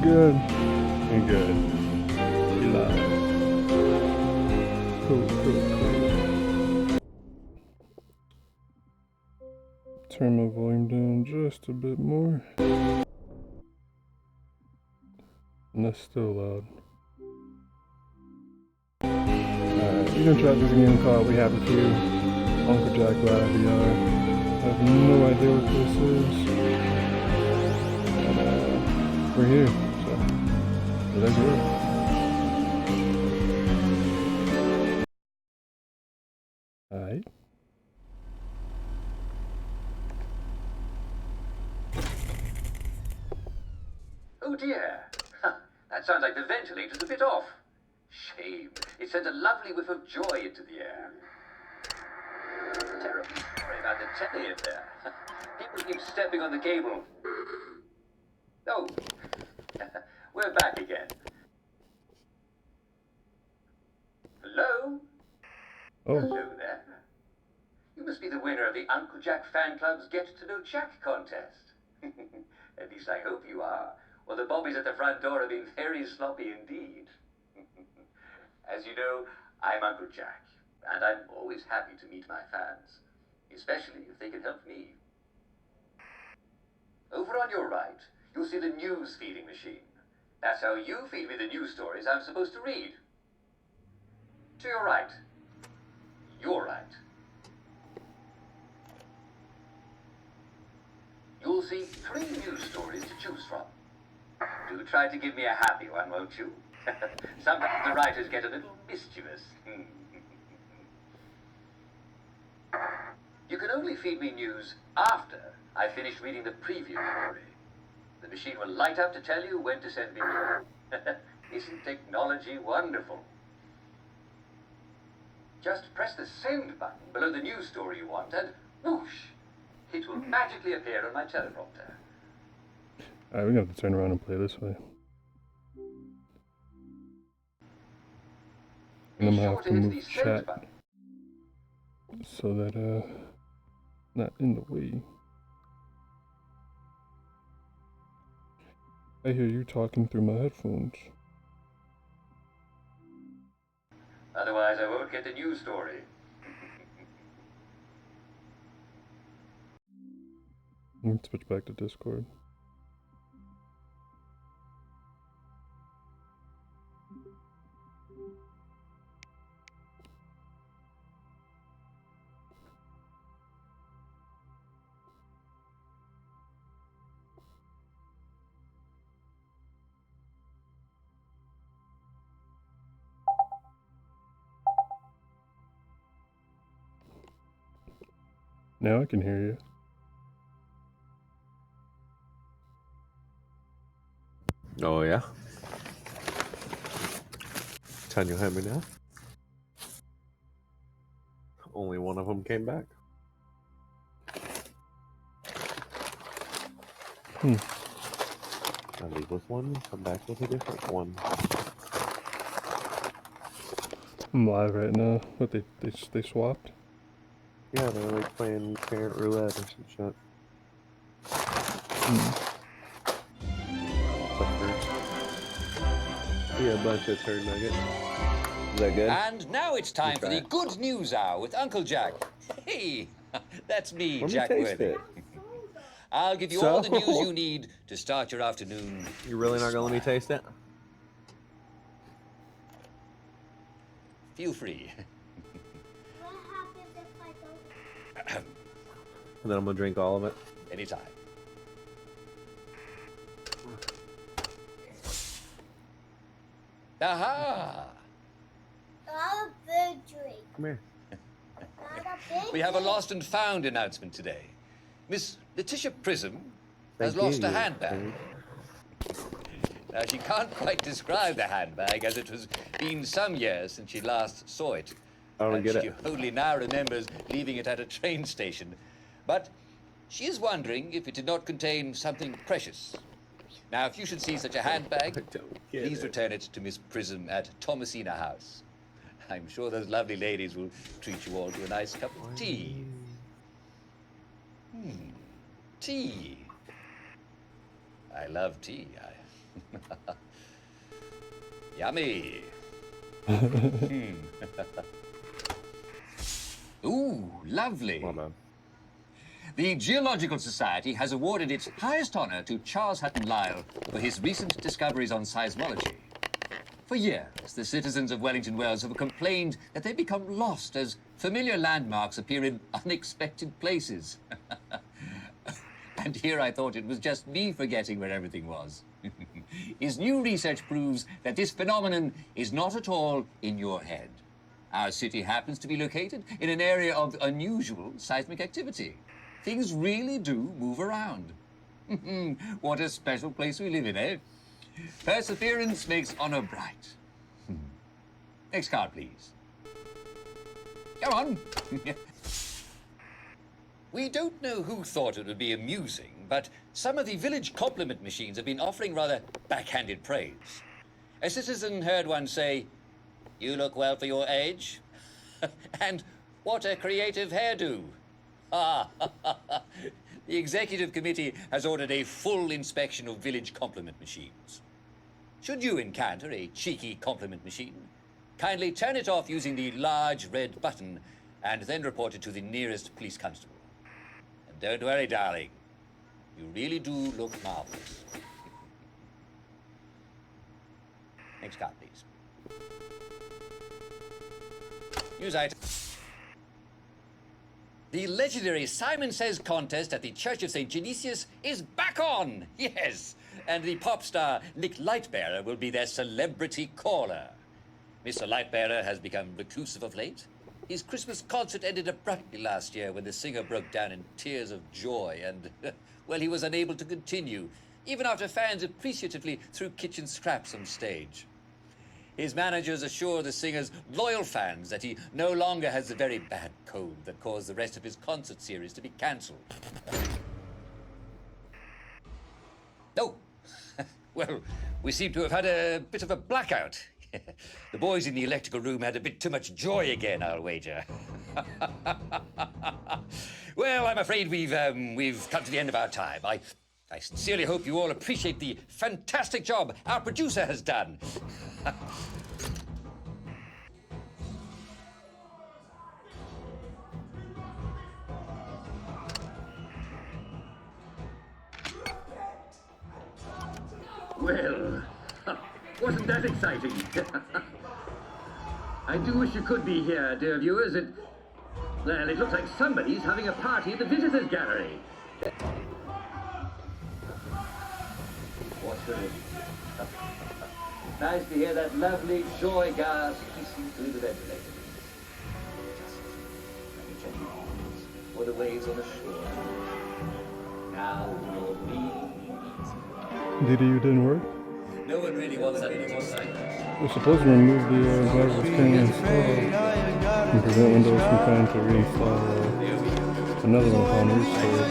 good. You're good. You live. Cool. Turn my volume down just a bit more. And that's still loud. Alright, we're gonna try this game called We Have a Few. Uncle Jack Live VR. I have no idea what this is. But we're here, so let's go. Alright. Oh dear. That sounds like the ventilator's a bit off. Shame. It sent a lovely whiff of joy into the air. Terribly sorry about the telly in there. People keep stepping on the cable. Oh. We're back again. Hello? Oh. Hello there. You must be the winner of the Uncle Jack Fan Club's Get to Know Jack contest. At least I hope you are. Well, the bobbies at the front door have been very sloppy indeed. As you know, I'm Uncle Jack, and I'm always happy to meet my fans, especially if they can help me. Over on your right, you'll see the news feeding machine. That's how you feed me the news stories I'm supposed to read. To your right. Your right. You'll see 3 news stories to choose from. Do try to give me a happy one, won't you? Sometimes the writers get a little mischievous. You can only feed me news after I finish reading the preview story. The machine will light up to tell you when to send me more. Isn't technology wonderful? Just press the send button below the news story you want and whoosh! It will magically appear on my teleprompter. Alright, we're gonna have to turn around and play this way. And I'm gonna have to move chat so that not in the way. I hear you talking through my headphones. Otherwise I won't get the news story. Let's switch back to Discord. Now I can hear you. Oh yeah? Can you hear me now? Only one of them came back. I leave with one, come back with a different one. I'm live right now. What, they swapped? Yeah, they're like playing parent roulette or some shit. Yeah, a bunch of turd nuggets. Is that good? And now it's time for the Good News Hour with Uncle Jack. Hey, that's me, Jack Worthy. I'll give you all the news you need to start your afternoon. You're really not gonna let me taste it? Feel free. What happens if I don't? And then I'm gonna drink all of it. Anytime. Aha! Not a big drink. Come here. Not a big We have a drink. lost and found announcement today. Miss Letitia Prism has Thank lost you. a handbag. Now, she can't quite describe the handbag, as it has been some years since she last saw it. I don't and get she it. only now remembers leaving it at a train station. But she is wondering if it did not contain something precious. Now, if you should see such a handbag, I don't get please it. return it to Miss Prism at Thomasina House. I'm sure those lovely ladies will treat you all to a nice cup of tea. Tea. I love tea. Yummy. Ooh, lovely. Well done. The Geological Society has awarded its highest honor to Charles Hutton Lyell for his recent discoveries on seismology. For years, the citizens of Wellington Wells have complained that they become lost as familiar landmarks appear in unexpected places. And here I thought it was just me forgetting where everything was. His new research proves that this phenomenon is not at all in your head. Our city happens to be located in an area of unusual seismic activity. Things really do move around. What a special place we live in, eh? Perseverance makes honor bright. Next card, please. Come on. We don't know who thought it would be amusing, but some of the village compliment machines have been offering rather backhanded praise. A citizen heard one say, "You look well for your age," and "What a creative hairdo." The executive committee has ordered a full inspection of village compliment machines. Should you encounter a cheeky compliment machine, kindly turn it off using the large red button and then report it to the nearest police constable. And don't worry, darling. You really do look marvelous. Next card, please. News item. The legendary Simon Says contest at the Church of St. Genesius is back on! Yes! And the pop star Nick Lightbearer will be their celebrity caller. Mr. Lightbearer has become reclusive of late. His Christmas concert ended abruptly last year when the singer broke down in tears of joy and, well, he was unable to continue, even after fans appreciatively threw kitchen scraps on stage. His managers assure the singer's loyal fans that he no longer has the very bad cold that caused the rest of his concert series to be cancelled. Oh, well, we seem to have had a bit of a blackout. The boys in the electrical room had a bit too much joy again, I'll wager. Well, I'm afraid we've come to the end of our time. I sincerely hope you all appreciate the fantastic job our producer has done. Well, wasn't that exciting? I do wish you could be here, dear viewers. Well, it looks like somebody's having a party at the visitors' gallery. What's it? Nice to hear that lovely joy gas hissing through the ventilator. Just like a gentle breeze or the waves on the shore. Now you're breathing easy. DDU didn't work? No one really wants that little sight. We're supposed to remove the virus can install and prevent Windows from trying to reinstall another one upon restore.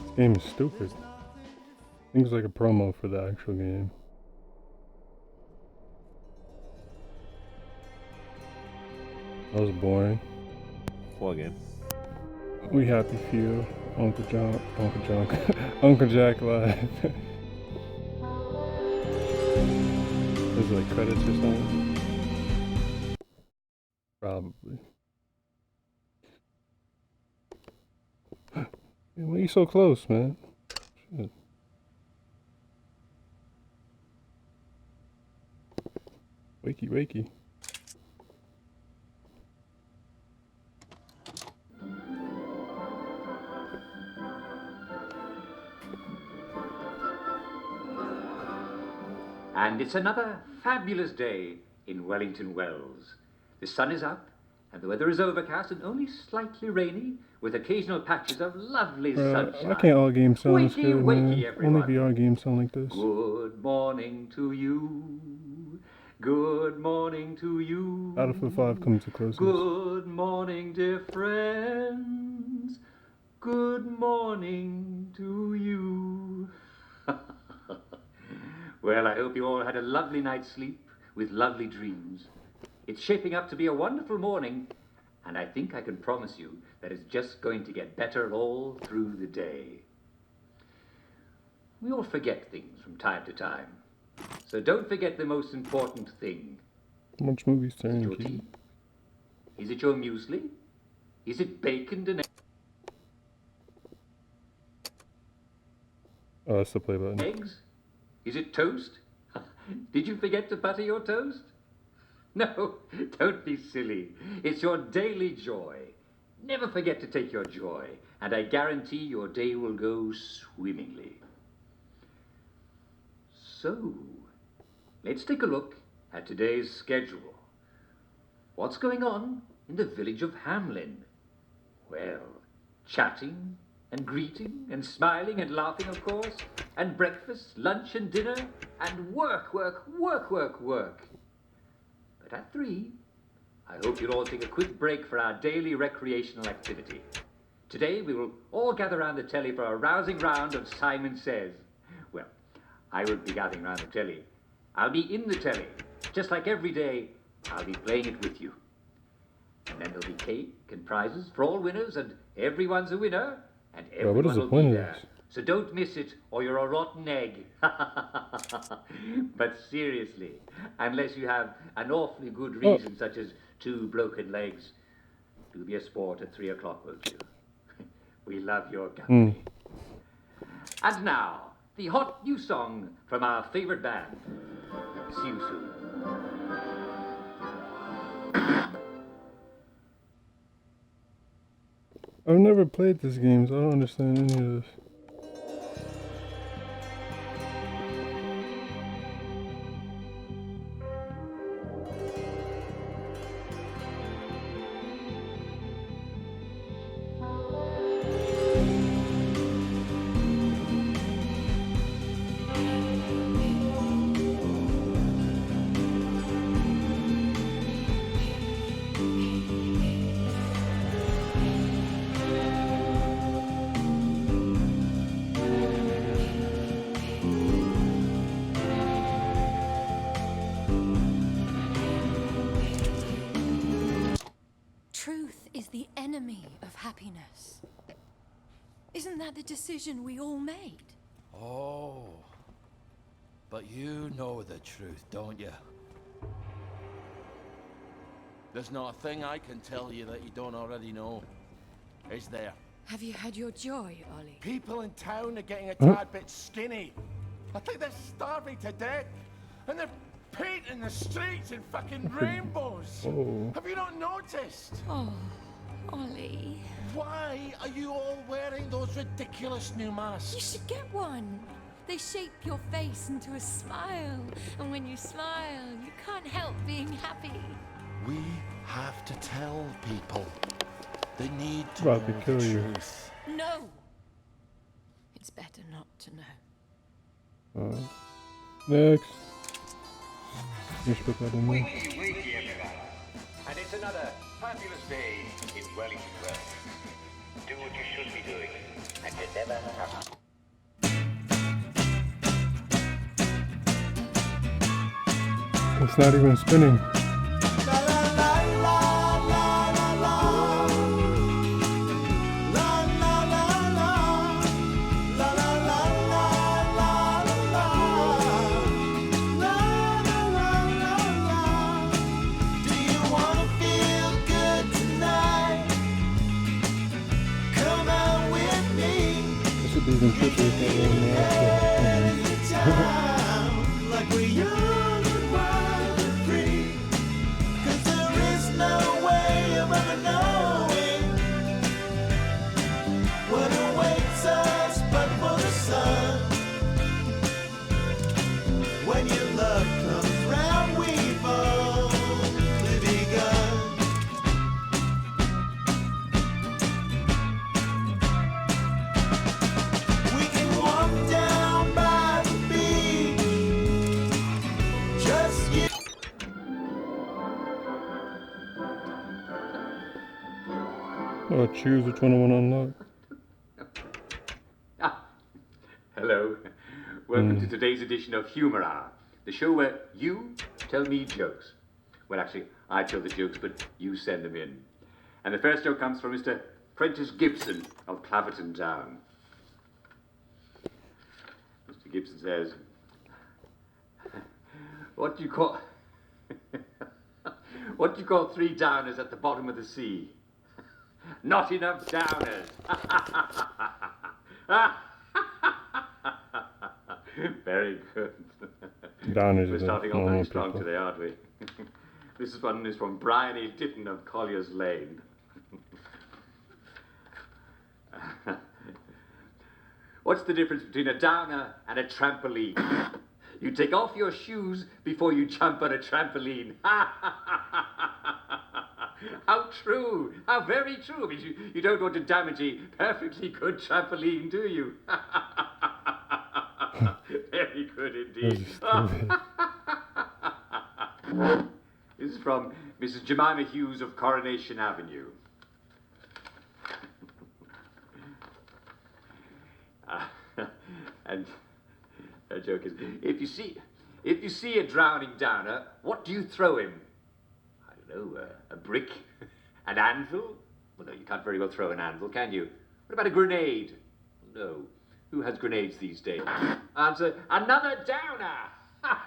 This game is stupid. I think it's like a promo for the actual game. That was boring. What game? We happy few. Uncle Jack live. There's like credits or something. Probably. Yeah, why are you so close, man? Shit. Wakey, wakey. And it's another fabulous day in Wellington Wells. The sun is up, and the weather is overcast and only slightly rainy, with occasional patches of lovely sunshine. Why can't all games sound this Wakey, good, man? wakey, everyone. Only VR games sound like this. Good morning to you. Good morning to you. Battlefield 5 comes the closest. Good morning, dear friends. Good morning to you. Well, I hope you all had a lovely night's sleep with lovely dreams. It's shaping up to be a wonderful morning, and I think I can promise you that it's just going to get better all through the day. We all forget things from time to time, so don't forget the most important thing. Watch movies Is it your turn. tea? Is it your muesli? Is it bacon and Oh, that's the play button. eggs? Is it toast? Did you forget to butter your toast? No, don't be silly. It's your daily joy. Never forget to take your joy, and I guarantee your day will go swimmingly. So, let's take a look at today's schedule. What's going on in the village of Hamlin? Well, chatting and greeting and smiling and laughing, of course, and breakfast, lunch and dinner, and work, work, work, work, work. But at 3, I hope you'll all take a quick break for our daily recreational activity. Today we will all gather around the telly for a rousing round of Simon Says. Well, I won't be gathering around the telly. I'll be in the telly. Just like every day, I'll be playing it with you. And then there'll be cake and prizes for all winners, and everyone's a winner, and What everyone is the will point be of there. this? So don't miss it, or you're a rotten egg. But seriously, unless you have an awfully good reason, such as 2 broken legs, do be a sport at 3 o'clock, won't you? We love your company. And now, the hot new song from our favorite band. See you soon. I've never played this game, so I don't understand any of this. Truth is the enemy of happiness. Isn't that the decision we all made? Oh, but you know the truth, don't you? There's not a thing I can tell you that you don't already know. Is there? Have you had your joy, Ollie? People in town are getting a tad bit skinny. I think they're starving to death. And they're painting the streets in fucking rainbows. Oh. Have you not noticed? Oh, Ollie. Why are you all wearing those ridiculous new masks? You should get one. They shape your face into a smile. And when you smile, you can't help being happy. We have to tell people. They need to About to know kill the you. truth. No. It's better not to know. Next. You should put that in there. Wakey, wakey, everybody. And it's another fabulous day in Wellington Wells. Do what you should be doing, and you never have to. It's not even spinning. This should be even tricky if I run Or choose which one I want to unlock. Hello. Welcome to today's edition of Humor Hour, the show where you tell me jokes. Well, actually, I tell the jokes, but you send them in. And the first joke comes from Mr. Prentice Gibson of Claverton Down. Mr. Gibson says, what do you call three downers at the bottom of the sea? Not enough downers. Very good. Downers We're are starting off normal very strong people. today, aren't we? This one is from Brian E. Ditton of Collier's Lane. What's the difference between a downer and a trampoline? You take off your shoes before you jump on a trampoline. How true! How very true! I mean, you don't want to damage a perfectly good trampoline, do you? Very good indeed. This is from Mrs. Jemima Hughes of Coronation Avenue. And her joke is, if you see a drowning downer, what do you throw him? I don't know, a brick, an anvil? Well, no, you can't very well throw an anvil, can you? What about a grenade? No. Who has grenades these days? Answer, another downer! I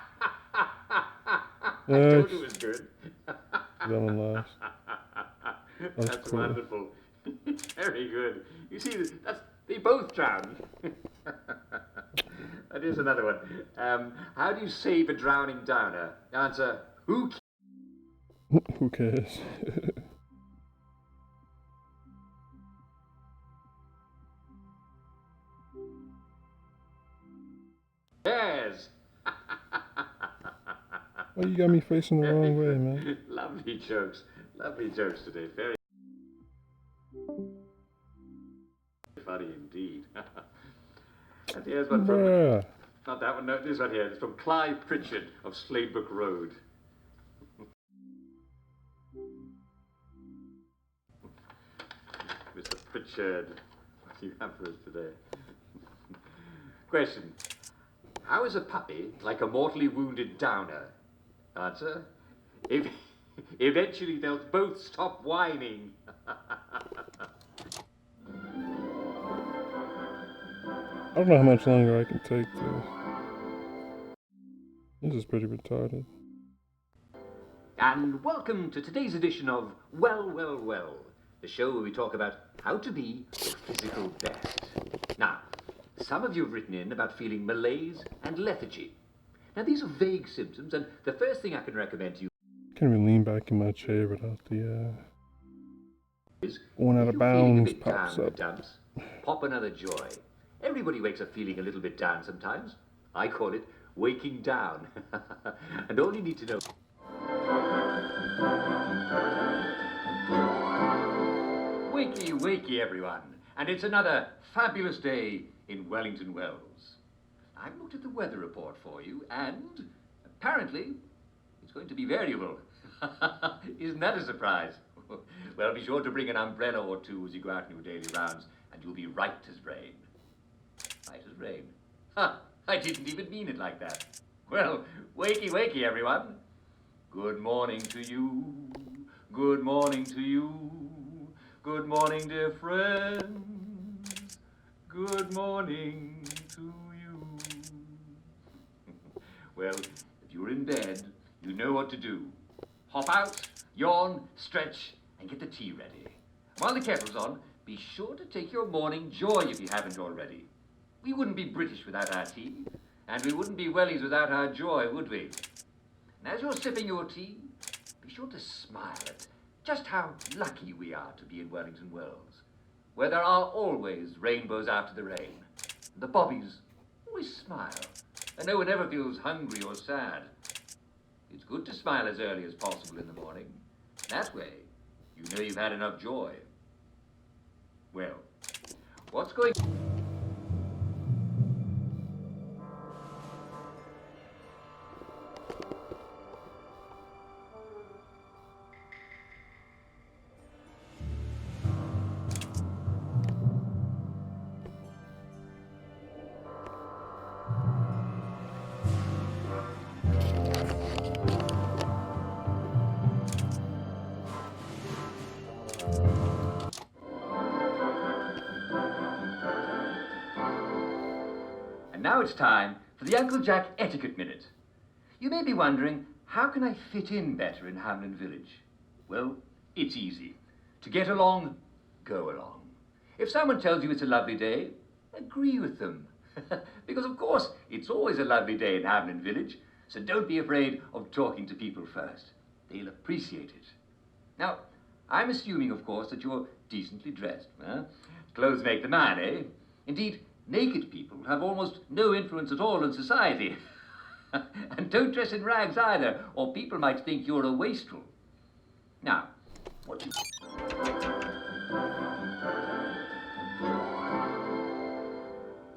told you it was good. That one last. That's cool. wonderful. Very good. You see, they both drowned. And here's another one. How do you save a drowning downer? Answer, who Who cares? cares? Well, you got me facing the wrong way, man. Lovely jokes. Lovely jokes today. Very funny indeed. And here's one from... Bruh. Not that one, no, this one here. It's from Clive Pritchard of Sladebrook Road. Mr. Pritchard, what do you have for us today? Question. How is a puppy like a mortally wounded downer? Answer. Eventually they'll both stop whining. I don't know how much longer I can take this. This is pretty retarded. And welcome to today's edition of Well, Well, Well, the show where we talk about how to be your physical best. Now, some of you have written in about feeling malaise and lethargy. Now, these are vague symptoms, and the first thing I can recommend to you Can't even lean back in my chair without the is one out if of you're feeling a bounds bit pops down in the up. dumps, pop another joy. Everybody wakes up feeling a little bit down sometimes. I call it waking down. And all you need to know... Wakey, wakey, everyone. And it's another fabulous day in Wellington Wells. I've looked at the weather report for you, and apparently it's going to be variable. Isn't that a surprise? Well, be sure to bring an umbrella or two as you go out on your daily rounds, and you'll be right as rain. Right as rain. Ha! I didn't even mean it like that. Well, wakey, wakey, everyone. Good morning to you. Good morning to you. Good morning, dear friends. Good morning to you. Well, if you're in bed, you know what to do. Hop out, yawn, stretch, and get the tea ready. While the kettle's on, be sure to take your morning joy if you haven't already. We wouldn't be British without our tea, and we wouldn't be wellies without our joy, would we? And as you're sipping your tea, be sure to smile at just how lucky we are to be in Wellington Wells, where there are always rainbows after the rain. The bobbies always smile, and no one ever feels hungry or sad. It's good to smile as early as possible in the morning. That way, you know you've had enough joy. Well, what's going... now it's time for the Uncle Jack Etiquette Minute. You may be wondering, how can I fit in better in Hamlin Village? Well, it's easy. To get along, go along. If someone tells you it's a lovely day, agree with them. Because of course, it's always a lovely day in Hamlin Village, so don't be afraid of talking to people first. They'll appreciate it. Now, I'm assuming, of course, that you're decently dressed. Clothes make the man, eh? Indeed, naked people have almost no influence at all in society. And don't dress in rags either, or people might think you're a wastrel. Now, what you...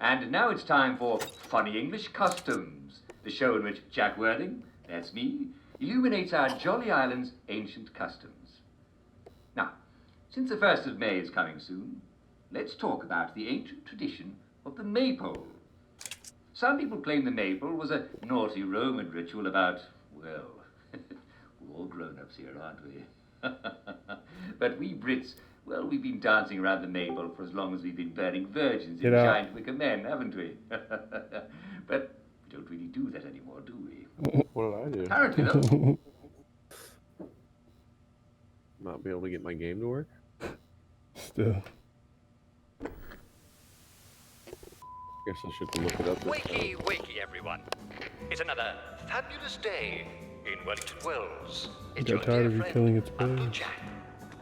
And now it's time for Funny English Customs, the show in which Jack Worthing, that's me, illuminates our jolly island's ancient customs. Now, since the 1st of May is coming soon, let's talk about the ancient tradition of the maypole. Some people claim the maypole was a naughty Roman ritual about, well, we're all grown-ups here, aren't we? But we Brits, well, we've been dancing around the maypole for as long as we've been burning virgins in giant wicker men, haven't we? But we don't really do that anymore, do we? What did I do? Apparently, though. Not be able to get my game to work? Still. Guess I should look it up. Wakey, wakey, everyone. It's another fabulous day in Wellington Wells. It's Got tired of you killing its Uncle prey. Jack,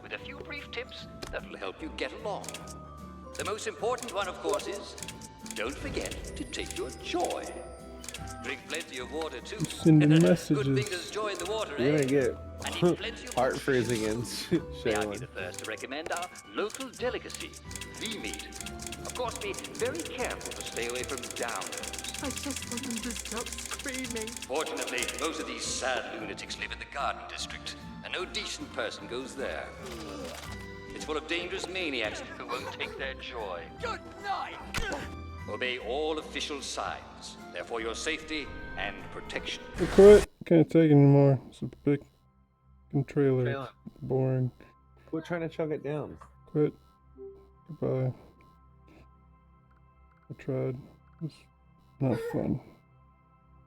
with a few brief tips that'll help you get along. The most important one, of course, is don't forget to take your joy. Drink plenty of water, too. Sending messages. Good thing there's joy in the water, You're eh? gonna get I need plenty of heart freezing and May I be showing. the first to recommend our local delicacy, the meat. Of course, be very careful to stay away from downers. I just want them to stop screaming. Fortunately, most of these sad lunatics live in the Garden District, and no decent person goes there. It's full of dangerous maniacs who won't take their joy. Good night! Obey all official signs. They're for your safety and protection. I quit. Can't take it anymore. It's a big trailer. It's boring. Quit trying to chug it down. Quit. Goodbye. I tried. It's not fun.